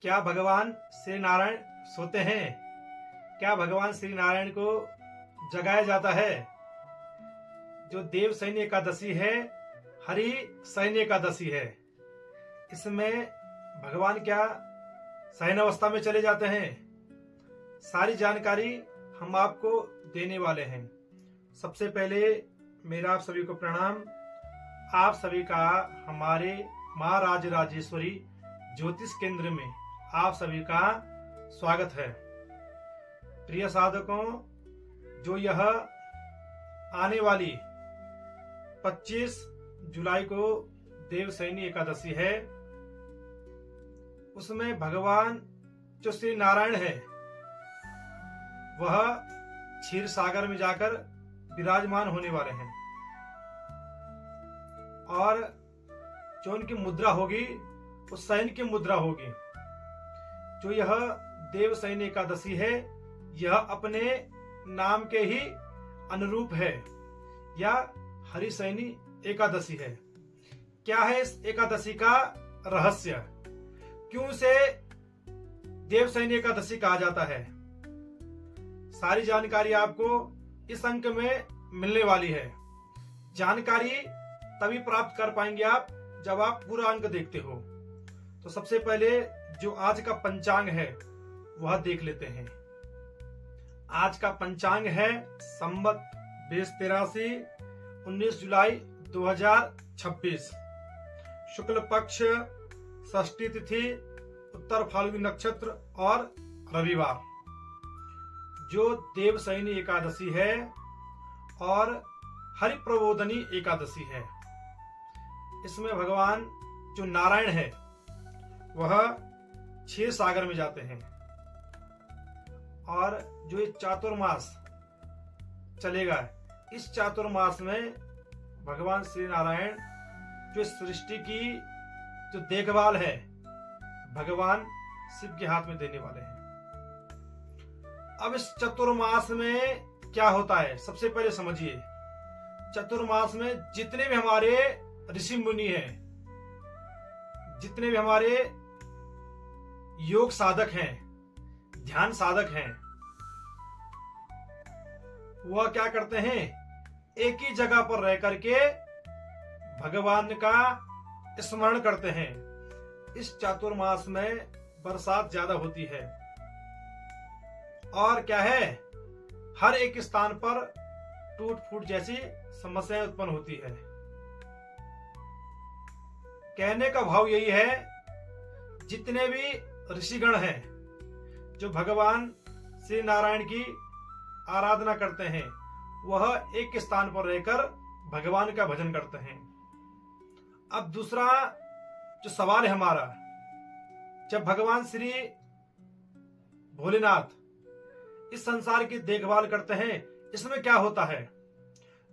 क्या भगवान श्री नारायण सोते हैं? क्या भगवान श्री नारायण को जगाया जाता है? जो देव सैन्य एकादशी है, हरि सैन्य एकादशी है, इसमें भगवान क्या शयन अवस्था में चले जाते हैं? सारी जानकारी हम आपको देने वाले हैं। सबसे पहले मेरा आप सभी को प्रणाम। आप सभी का हमारे माँ राजराजेश्वरी ज्योतिष केंद्र में आप सभी का स्वागत है। प्रिय साधकों, जो यह आने वाली 25 जुलाई को देवशयनी एकादशी है, उसमें भगवान जो श्री नारायण है वह क्षीर सागर में जाकर विराजमान होने वाले हैं और जो उनकी मुद्रा होगी वो शयन की मुद्रा होगी। जो यह देवशयनी एकादशी है, यह अपने नाम के ही अनुरूप है या हरिशयनी एकादशी है। क्या है इस एकादशी का रहस्य? क्यों से देवशयनी एकादशी कहा जाता है? सारी जानकारी आपको इस अंक में मिलने वाली है। जानकारी तभी प्राप्त कर पाएंगे आप जब आप पूरा अंक देखते हो। तो सबसे पहले जो आज का पंचांग है वह देख लेते हैं। आज का पंचांग है संवत 2083, 19 जुलाई 2026, शुक्ल पक्ष, षष्ठी तिथि, उत्तर फाल्गुनी नक्षत्र और रविवार। जो देवशयनी एकादशी है और हरिप्रबोधनी एकादशी है, इसमें भगवान जो नारायण है वह क्षीर सागर में जाते हैं और जो ये चातुर्मास चलेगा, इस चातुर्मास में भगवान श्री नारायण जो सृष्टि की जो देखभाल है भगवान शिव के हाथ में देने वाले हैं। अब इस चतुर्मास में क्या होता है, सबसे पहले समझिए। चतुर्मास में जितने भी हमारे ऋषि मुनि हैं, जितने भी हमारे योग साधक हैं, ध्यान साधक हैं, वह क्या करते हैं? एक ही जगह पर रह करके भगवान का स्मरण करते हैं। इस चातुर्मास में बरसात ज्यादा होती है और क्या है, हर एक स्थान पर टूट फूट जैसी समस्याएं उत्पन्न होती है। कहने का भाव यही है, जितने भी ऋषिगण हैं जो भगवान श्री नारायण की आराधना करते हैं, वह एक स्थान पर रहकर भगवान का भजन करते हैं। अब दूसरा जो सवाल है हमारा, जब भगवान श्री भोलेनाथ इस संसार की देखभाल करते हैं, इसमें क्या होता है?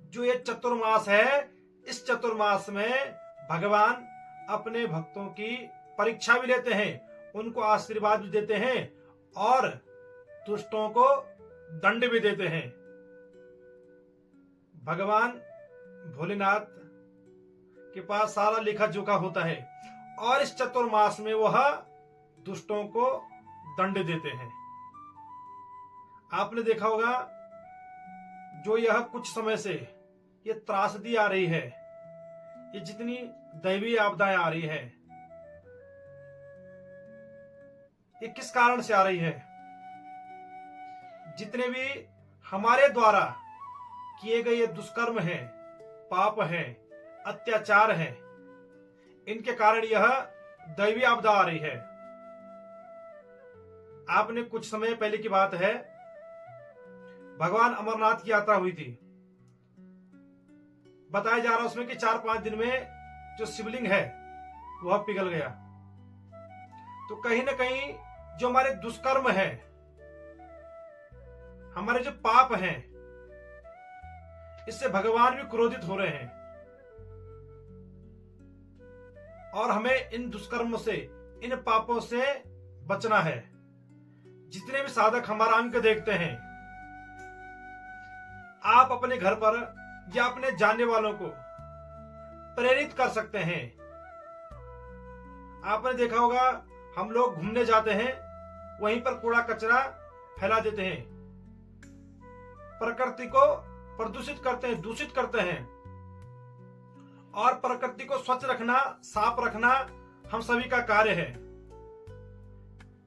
जो ये चतुर्मास है, इस चतुर्मास में भगवान अपने भक्तों की परीक्षा भी लेते हैं, उनको आशीर्वाद भी देते हैं और दुष्टों को दंड भी देते हैं। भगवान भोलेनाथ के पास सारा लेखा जोखा होता है और इस चतुर्मास में वह दुष्टों को दंड देते हैं। आपने देखा होगा, जो यह कुछ समय से ये त्रासदी आ रही है, ये जितनी दैवीय आपदाएं आ रही है, ये किस कारण से आ रही है? जितने भी हमारे द्वारा किए गए ये दुष्कर्म हैं, पाप हैं, अत्याचार हैं, इनके कारण यह दैवीय आपदा आ रही है। आपने कुछ समय पहले की बात है, भगवान अमरनाथ की यात्रा हुई थी। बताया जा रहा है उसमें कि 4-5 दिन में जो शिवलिंग है वह पिघल गया। तो कहीं ना कहीं जो हमारे दुष्कर्म है, हमारे जो पाप हैं, इससे भगवान भी क्रोधित हो रहे हैं और हमें इन दुष्कर्मों से, इन पापों से बचना है। जितने भी साधक हमारा अंक देखते हैं, आप अपने घर पर या अपने जानने वालों को प्रेरित कर सकते हैं। आपने देखा होगा हम लोग घूमने जाते हैं, वहीं पर कूड़ा कचरा फैला देते हैं, प्रकृति को प्रदूषित करते हैं, दूषित करते हैं। और प्रकृति को स्वच्छ रखना, साफ रखना हम सभी का कार्य है।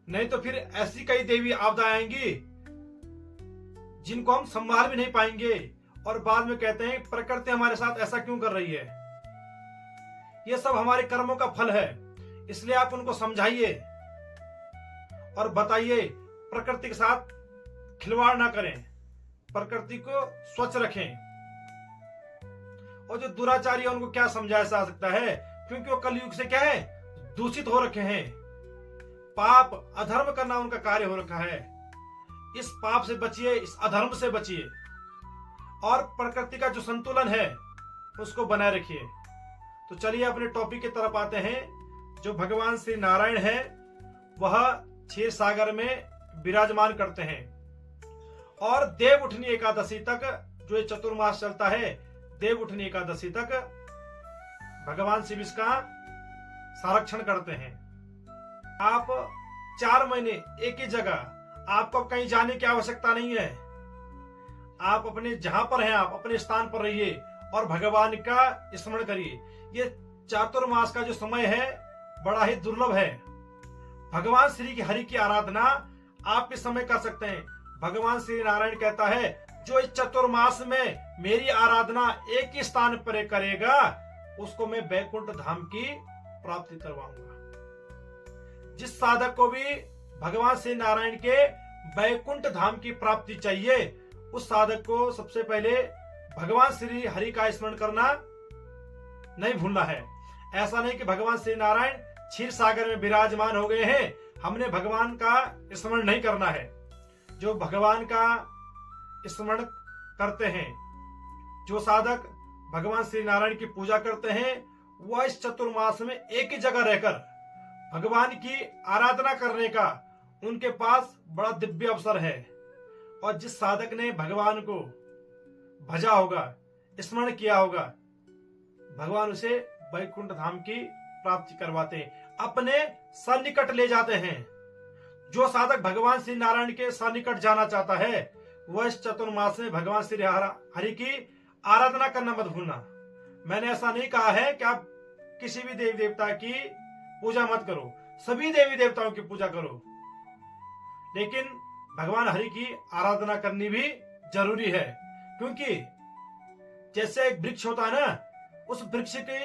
नहीं तो फिर ऐसी कई देवी आपदा आएंगी जिनको हम संभाल भी नहीं पाएंगे और बाद में कहते हैं प्रकृति हमारे साथ ऐसा क्यों कर रही है। ये सब हमारे कर्मों का फल है, इसलिए आप उनको समझाइए और बताइए प्रकृति के साथ खिलवाड़ ना करें, प्रकृति को स्वच्छ रखें। और जो दुराचारी है उनको क्या समझाया जा सकता है, क्योंकि वो कलयुग से क्या है, दूषित हो रखे हैं। पाप अधर्म करना उनका कार्य हो रखा है। इस पाप से बचिए, इस अधर्म से बचिए और प्रकृति का जो संतुलन है उसको बनाए रखिए। तो चलिए अपने टॉपिक की तरफ आते हैं। जो भगवान श्री नारायण है वह क्षीर सागर में विराजमान करते हैं और देवउठनी एकादशी तक, जो ये चतुर्मास चलता है, देवउठनी एकादशी तक भगवान शिव इसका संरक्षण करते हैं। आप 4 महीने एक ही जगह, आपको कहीं जाने की आवश्यकता नहीं है। आप अपने जहां पर हैं, आप अपने स्थान पर रहिए और भगवान का स्मरण करिए। ये चातुर्मास का जो समय है बड़ा ही दुर्लभ है। भगवान श्री की हरि की आराधना आप इस समय कर सकते हैं। भगवान श्री नारायण कहता है जो इस चतुर्मास में मेरी आराधना एक ही स्थान पर करेगा उसको मैं बैकुंठ धाम की प्राप्ति करवाऊंगा। जिस साधक को भी भगवान श्री नारायण के बैकुंठ धाम की प्राप्ति चाहिए, उस साधक को सबसे पहले भगवान श्री हरि का स्मरण करना नहीं भूलना है। ऐसा नहीं कि भगवान श्री नारायण क्षीर सागर में विराजमान हो गए हैं, हमने भगवान का स्मरण नहीं करना है। जो भगवान का स्मरण करते हैं, जो साधक भगवान श्री नारायण की पूजा करते हैं, वह इस चतुर्मास में एक ही जगह रहकर भगवान की आराधना करने का उनके पास बड़ा दिव्य अवसर है। और जिस साधक ने भगवान को भजा होगा, स्मरण किया होगा, भगवान उसे वैकुंठ धाम की प्राप्ति करवाते हैं, अपने सन्निकट ले जाते हैं। जो साधक भगवान श्री नारायण के सन्निकट जाना चाहता है वह इस चतुर्मास में भगवान श्री हरि की आराधना करना मत भूलना। मैंने ऐसा नहीं कहा है कि आप किसी भी देवी देवता की पूजा मत करो, सभी देवी देवताओं की पूजा करो, लेकिन भगवान हरि की आराधना करनी भी जरूरी है। क्योंकि जैसे एक वृक्ष होता है ना, उस वृक्ष के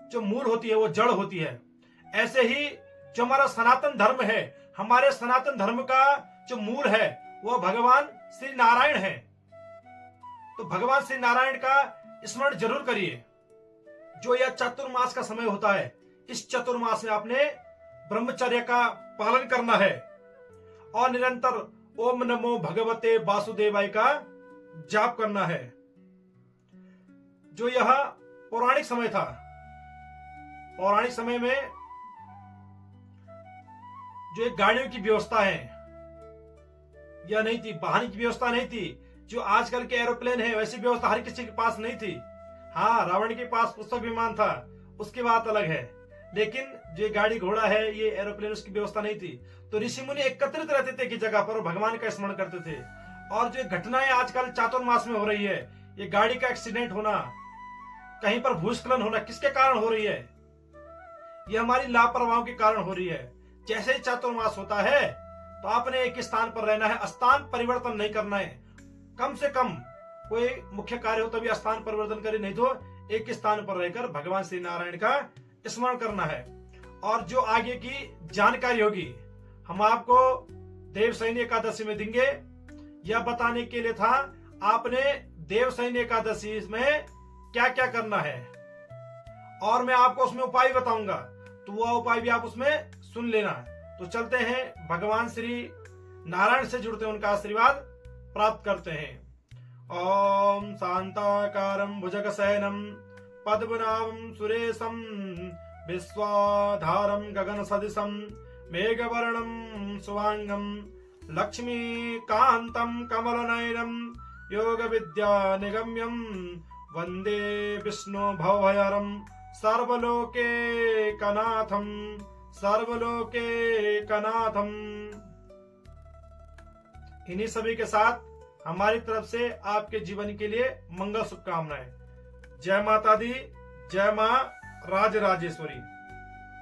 जो मूल होती है वो जड़ होती है, ऐसे ही जो हमारा सनातन धर्म है, हमारे सनातन धर्म का जो मूल है वह भगवान श्री नारायण है। तो भगवान श्री नारायण का स्मरण जरूर करिए। जो यह चतुर्मास का समय होता है, इस चतुर्मास में आपने ब्रह्मचर्य का पालन करना है और निरंतर ओम नमो भगवते वासुदेवाय का जाप करना है। जो यह पौराणिक समय था, पौराणिक समय में जो एक गाड़ियों की व्यवस्था है यह नहीं थी, वाहन की व्यवस्था नहीं थी। जो आजकल के एरोप्लेन है वैसी व्यवस्था हर किसी के पास नहीं थी। हाँ, रावण के पास पुष्पक विमान था, उसकी बात अलग है, लेकिन जो गाड़ी घोड़ा है, ये एरोप्लेन, उसकी व्यवस्था नहीं थी। तो ऋषि मुनि एकत्रित रहते थे एक जगह पर और भगवान का स्मरण करते थे। और जो घटनाएं आजकल चातुर्मास में हो रही है, ये गाड़ी का एक्सीडेंट होना, कहीं पर भूस्खलन होना, किसके कारण हो रही है? ये हमारी लापरवाही के कारण हो रही है। जैसे ही चातुर्मास होता है तो आपने एक स्थान पर रहना है, स्थान परिवर्तन नहीं करना है। कम से कम कोई मुख्य कार्य हो तभी स्थान परिवर्तन करे, नहीं तो एक स्थान पर रहकर भगवान श्री नारायण का स्मरण करना है। और जो आगे की जानकारी होगी हम आपको देवशयनी एकादशी में देंगे। यह बताने के लिए था आपने देवशयनी एकादशी में क्या क्या करना है, और मैं आपको उसमें उपाय बताऊंगा, तो वह उपाय भी आप उसमें सुन लेना। तो चलते हैं, भगवान श्री नारायण से जुड़ते हैं, उनका आशीर्वाद प्राप्त करते हैं। ओम शांताकारं भुजगशयनं पद्मनाभं सुरेशं विश्वाधारं गगनसदृशं मेघवर्णं शुभांगं लक्ष्मीकान्तं कमलनयनं योगविद्यानिगम्यं वन्दे विष्णु भवभयहरं सर्वलोकैकनाथं सर्वलोके कनाथम। इन्हीं सभी के साथ हमारी तरफ से आपके जीवन के लिए मंगल शुभकामनाएं। जय माता दी, जय मां राजराजेश्वरी।